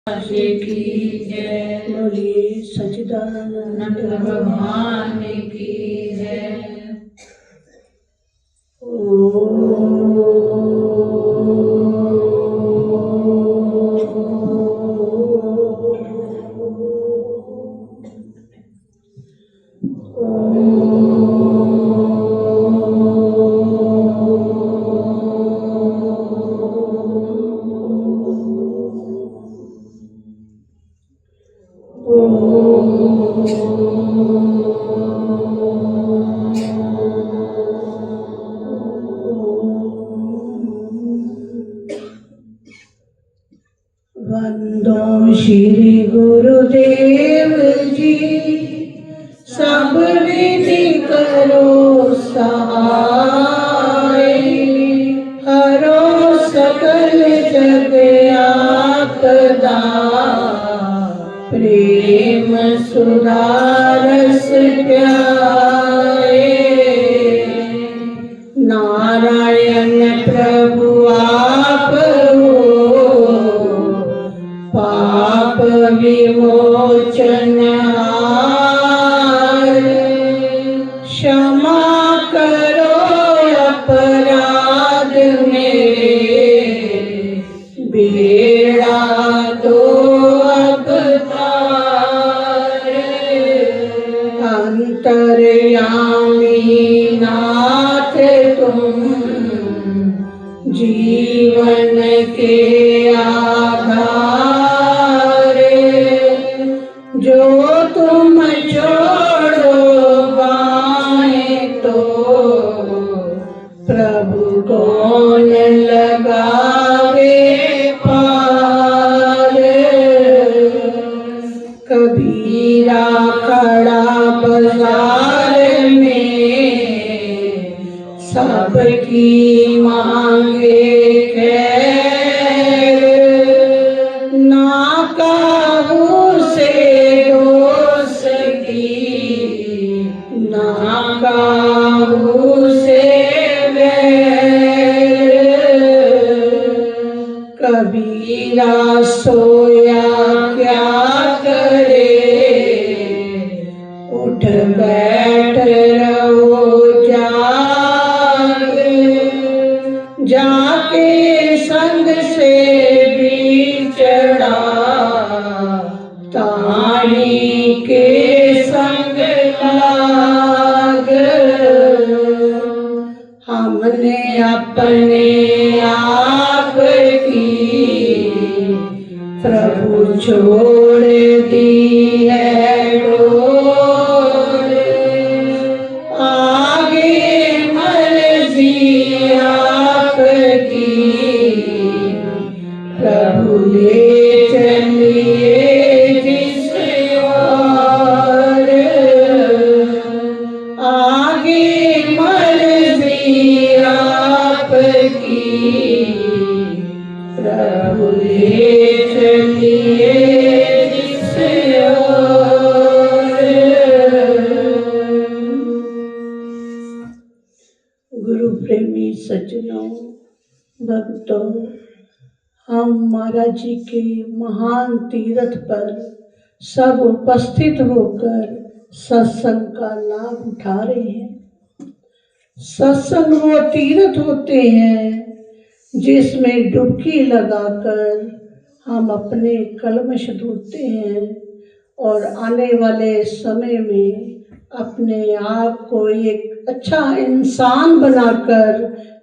की जय। बोलिए सच्चिदानंद भगवान की जय। वंदो श्री गुरुदेव जी, सब विधि करो सहाय, हरो सकल जग आपदा, प्रेम सुधा रस प्यारे। नारायण प्रभु आप हो, पाप विमोचन हार, क्षमा करो अपराध मेरे, बेड़ा दो अब तार। अंतर्यामी नाथ तुम, जीवन के आधार, जो तुम छोड़ो बाएं तो प्रभु कौन लगावे पार। कबीरा खड़ा बाजार में, सबकी मांगे खैर, ना काहू से दोस्ती, ना काहू से वैर। कबीरा सोया क्या करे, उठ बैठ रहो जाग, जाके संग से बिछड़ा, ताही के संग लाग। हमने अपने आप की प्रभु छोड़ दी है डोर, आगे मर्जी आपकी, प्रभु ले चलिए जिस ओर। आगे मर्जी आपकी, प्रभु ले चलिए जिस ओर। गुरु प्रेमी सज्जनों, भक्तों, हम महाराज जी के महान तीर्थ पर सब उपस्थित होकर सत्संग का लाभ उठा रहे हैं। सत्संग वो तीर्थ होते हैं जिसमें डुबकी लगाकर हम अपने कलमश धोते हैं और आने वाले समय में अपने आप को एक अच्छा इंसान बनाकर,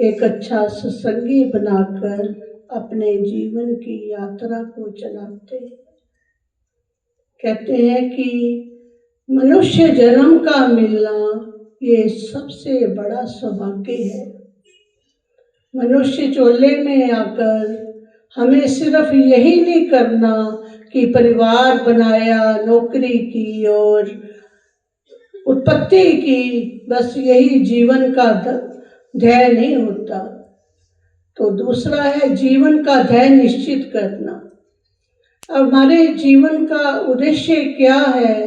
एक अच्छा सत्संगी बनाकर अपने जीवन की यात्रा को चलाते हैं। कहते हैं कि मनुष्य जन्म का मिलना ये सबसे बड़ा सौभाग्य है। मनुष्य चोले में आकर हमें सिर्फ यही नहीं करना कि परिवार बनाया, नौकरी की और उत्पत्ति की, बस यही जीवन का ध्येय नहीं होता। तो दूसरा है जीवन का ध्येय निश्चित करना। अब हमारे जीवन का उद्देश्य क्या है,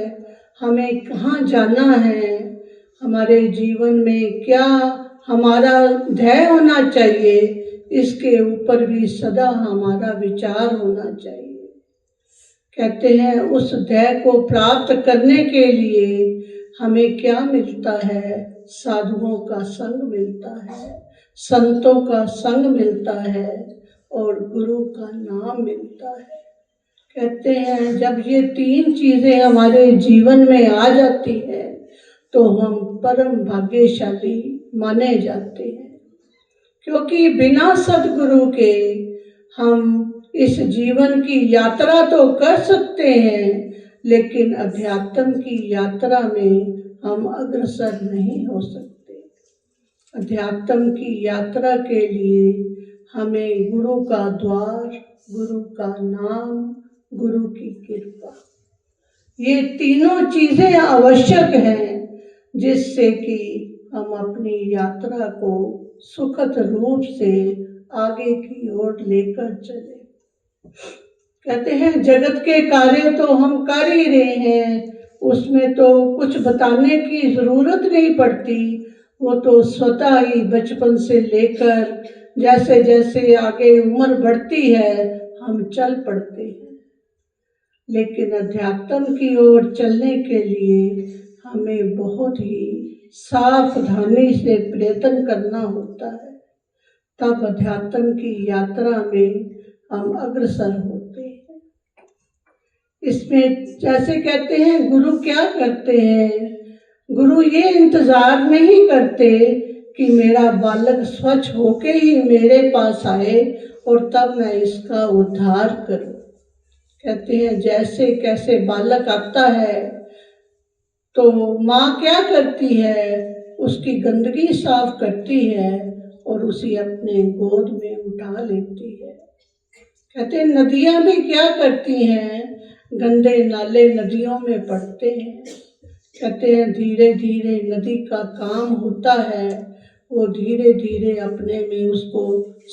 हमें कहाँ जाना है, हमारे जीवन में क्या हमारा ध्येय होना चाहिए, इसके ऊपर भी सदा हमारा विचार होना चाहिए। कहते हैं उस ध्येय को प्राप्त करने के लिए हमें क्या मिलता है? साधुओं का संग मिलता है, संतों का संग मिलता है और गुरु का नाम मिलता है। कहते हैं जब ये 3 चीजें हमारे जीवन में आ जाती है तो हम परम भाग्यशाली माने जाते हैं, क्योंकि बिना सद्गुरु के हम इस जीवन की यात्रा तो कर सकते हैं, लेकिन अध्यात्म की यात्रा में हम अग्रसर नहीं हो सकते। अध्यात्म की यात्रा के लिए हमें गुरु का द्वार, गुरु का नाम, गुरु की कृपा, ये तीनों चीजें आवश्यक हैं, जिससे कि हम अपनी यात्रा को सुखद रूप से आगे की ओर लेकर चले। कहते हैं जगत के कार्य तो हम कर ही रहे हैं, उसमें तो कुछ बताने की जरूरत नहीं पड़ती, वो तो स्वतः ही बचपन से लेकर जैसे जैसे आगे उम्र बढ़ती है हम चल पड़ते हैं। लेकिन अध्यात्म की ओर चलने के लिए हमें बहुत ही सावधानी से प्रयत्न करना होता है, तब अध्यात्म की यात्रा में हम अग्रसर होते हैं। इसमें जैसे कहते हैं गुरु क्या करते हैं? गुरु ये इंतजार नहीं करते कि मेरा बालक स्वच्छ होके ही मेरे पास आए और तब मैं इसका उद्धार करूं। कहते हैं जैसे कैसे बालक आता है तो माँ क्या करती है? उसकी गंदगी साफ करती है और उसे अपने गोद में उठा लेती है। कहते हैं नदियाँ भी क्या करती हैं? गंदे नाले नदियों में पड़ते हैं। कहते हैं धीरे धीरे नदी का काम होता है, वो धीरे धीरे अपने में उसको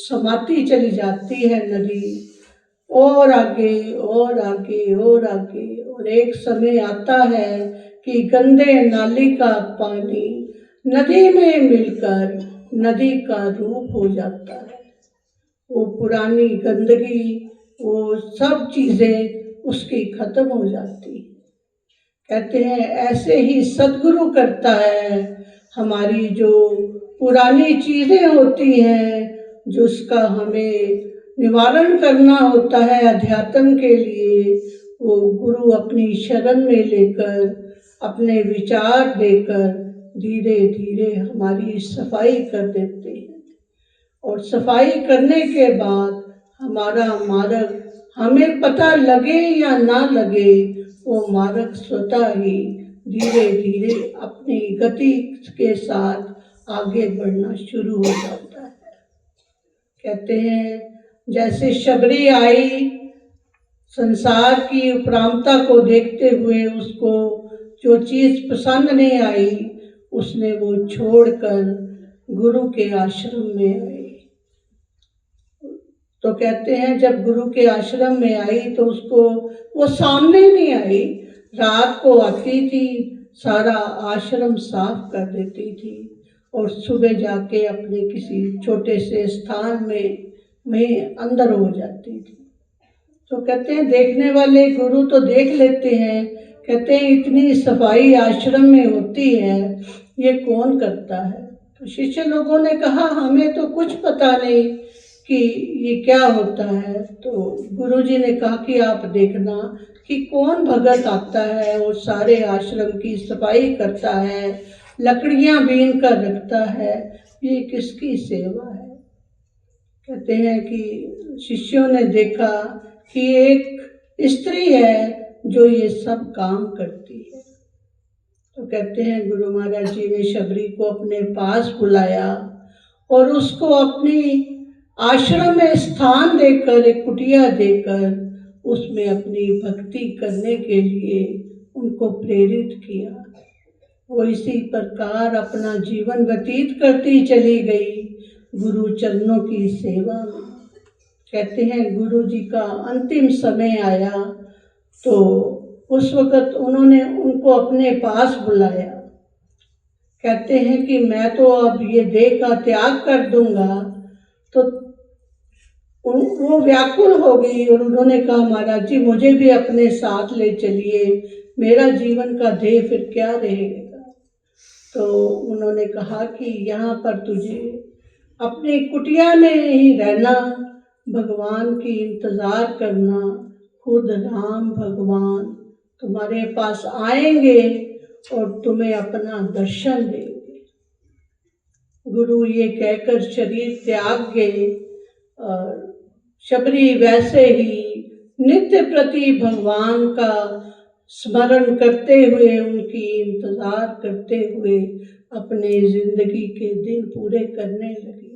समाती चली जाती है नदी, और आगे और आगे और आगे, और एक समय आता है कि गंदे नाली का पानी नदी में मिलकर नदी का रूप हो जाता है। वो पुरानी गंदगी, वो सब चीजें उसकी खत्म हो जाती। कहते हैं ऐसे ही सद्गुरु करता है, हमारी जो पुरानी चीजें होती हैं जिसका हमें निवारण करना होता है अध्यात्म के लिए, वो गुरु अपनी शरण में लेकर अपने विचार देकर धीरे धीरे हमारी सफाई कर देते हैं। और सफाई करने के बाद हमारा मार्ग हमें पता लगे या ना लगे, वो मार्ग स्वतः ही धीरे धीरे अपनी गति के साथ आगे बढ़ना शुरू हो जाता है। कहते हैं जैसे शबरी आई, संसार की उपरामता को देखते हुए उसको जो चीज पसंद नहीं आई, उसने वो छोड़कर गुरु के आश्रम में आई। तो कहते हैं जब गुरु के आश्रम में आई तो उसको वो सामने नहीं आई, रात को आती थी, सारा आश्रम साफ कर देती थी और सुबह जाके अपने किसी छोटे से स्थान में वहीं अंदर हो जाती थी। तो कहते हैं देखने वाले गुरु तो देख लेते हैं, कहते हैं इतनी सफाई आश्रम में होती है, ये कौन करता है? तो शिष्य लोगों ने कहा हमें तो कुछ पता नहीं कि ये क्या होता है। तो गुरुजी ने कहा कि आप देखना कि कौन भगत आता है और सारे आश्रम की सफाई करता है, लकड़ियां बीन कर रखता है, ये किसकी सेवा है? कहते हैं कि शिष्यों ने देखा कि एक स्त्री है जो ये सब काम करती है। तो कहते हैं गुरु महाराज जी ने शबरी को अपने पास बुलाया और उसको अपनी आश्रम में स्थान देकर, एक कुटिया देकर उसमें अपनी भक्ति करने के लिए उनको प्रेरित किया। वो इसी प्रकार अपना जीवन व्यतीत करती चली गई गुरु चरणों की सेवा में। कहते हैं गुरु जी का अंतिम समय आया तो उस वक़्त उन्होंने उनको अपने पास बुलाया। कहते हैं कि मैं तो अब ये देह का त्याग कर दूंगा। तो वो व्याकुल हो गई और उन्होंने कहा, महाराज जी मुझे भी अपने साथ ले चलिए, मेरा जीवन का ध्येय फिर क्या रहेगा। तो उन्होंने कहा कि यहाँ पर तुझे अपनी कुटिया में ही रहना, भगवान की इंतज़ार करना, खुद राम भगवान तुम्हारे पास आएंगे और तुम्हें अपना दर्शन देंगे। गुरु ये कहकर शरीर त्याग गए और शबरी वैसे ही नित्य प्रति भगवान का स्मरण करते हुए, उनकी इंतज़ार करते हुए अपने जिंदगी के दिन पूरे करने लगी।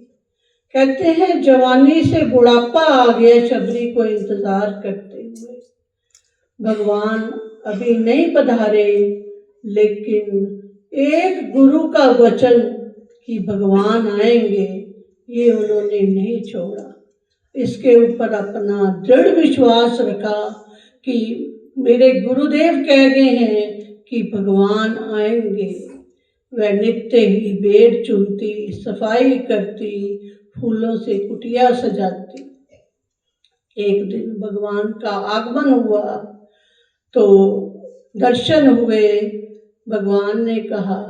कहते हैं जवानी से बुढ़ापा आ गया शबरी को इंतज़ार करते हुए। भगवान अभी नहीं पधारे, लेकिन एक गुरु का वचन कि भगवान आएंगे ये उन्होंने नहीं छोड़ा। इसके ऊपर अपना दृढ़ विश्वास रखा कि मेरे गुरुदेव कह गए हैं कि भगवान आएंगे। वह नित्य ही बेड चुनती, सफाई करती, फूलों से कुटिया सजाती। एक दिन भगवान का आगमन हुआ तो दर्शन हुए। भगवान ने कहा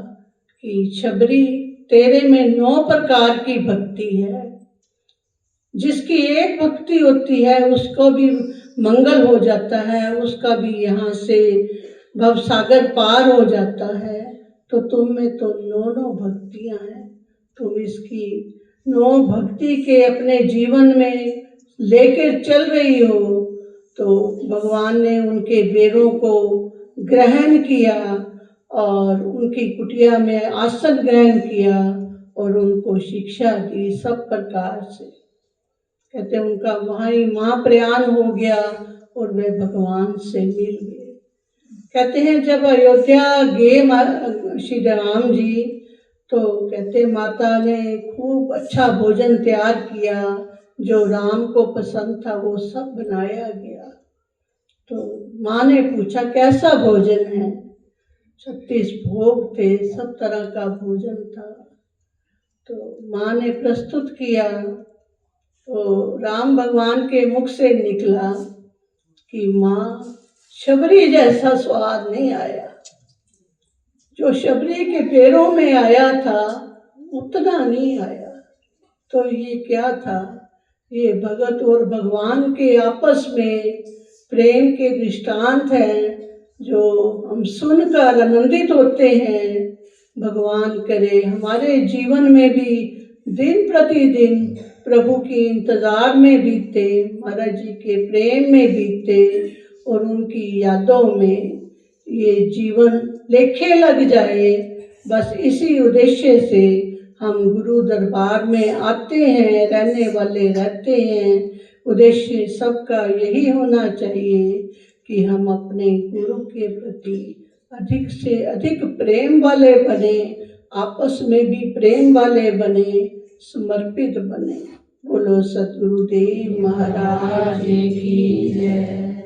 कि शबरी तेरे में 9 प्रकार की भक्ति है, जिसकी एक भक्ति होती है उसको भी मंगल हो जाता है, उसका भी यहाँ से भवसागर पार हो जाता है। तो तुम में तो 9 भक्तियाँ हैं, तुम इसकी 9 भक्ति के अपने जीवन में लेकर चल रही हो। तो भगवान ने उनके बेरों को ग्रहण किया और उनकी कुटिया में आसन ग्रहण किया और उनको शिक्षा दी सब प्रकार से। कहते हैं उनका वहाँ ही महाप्रयाण हो गया और वे भगवान से मिल गए। कहते हैं जब अयोध्या गए श्री राम जी, तो कहते माता ने खूब अच्छा भोजन तैयार किया, जो राम को पसंद था वो सब बनाया गया। तो माँ ने पूछा कैसा भोजन है। 36 भोग थे, सब तरह का भोजन था। तो माँ ने प्रस्तुत किया तो राम भगवान के मुख से निकला कि माँ शबरी जैसा स्वाद नहीं आया, जो शबरी के पैरों में आया था उतना नहीं आया। तो ये क्या था, ये भगत और भगवान के आपस में प्रेम के दृष्टांत हैं, जो हम सुनकर आनंदित होते हैं। भगवान करे हमारे जीवन में भी दिन प्रतिदिन प्रभु की इंतज़ार में बीते, महाराज जी के प्रेम में बीते और उनकी यादों में ये जीवन लेखे लग जाए। बस इसी उद्देश्य से हम गुरु दरबार में आते हैं, रहने वाले रहते हैं। उद्देश्य सबका यही होना चाहिए कि हम अपने गुरु के प्रति अधिक से अधिक प्रेम वाले बने, आपस में भी प्रेम वाले बने, समर्पित बने। बोलो सद्गुरुदेव महाराज की जय।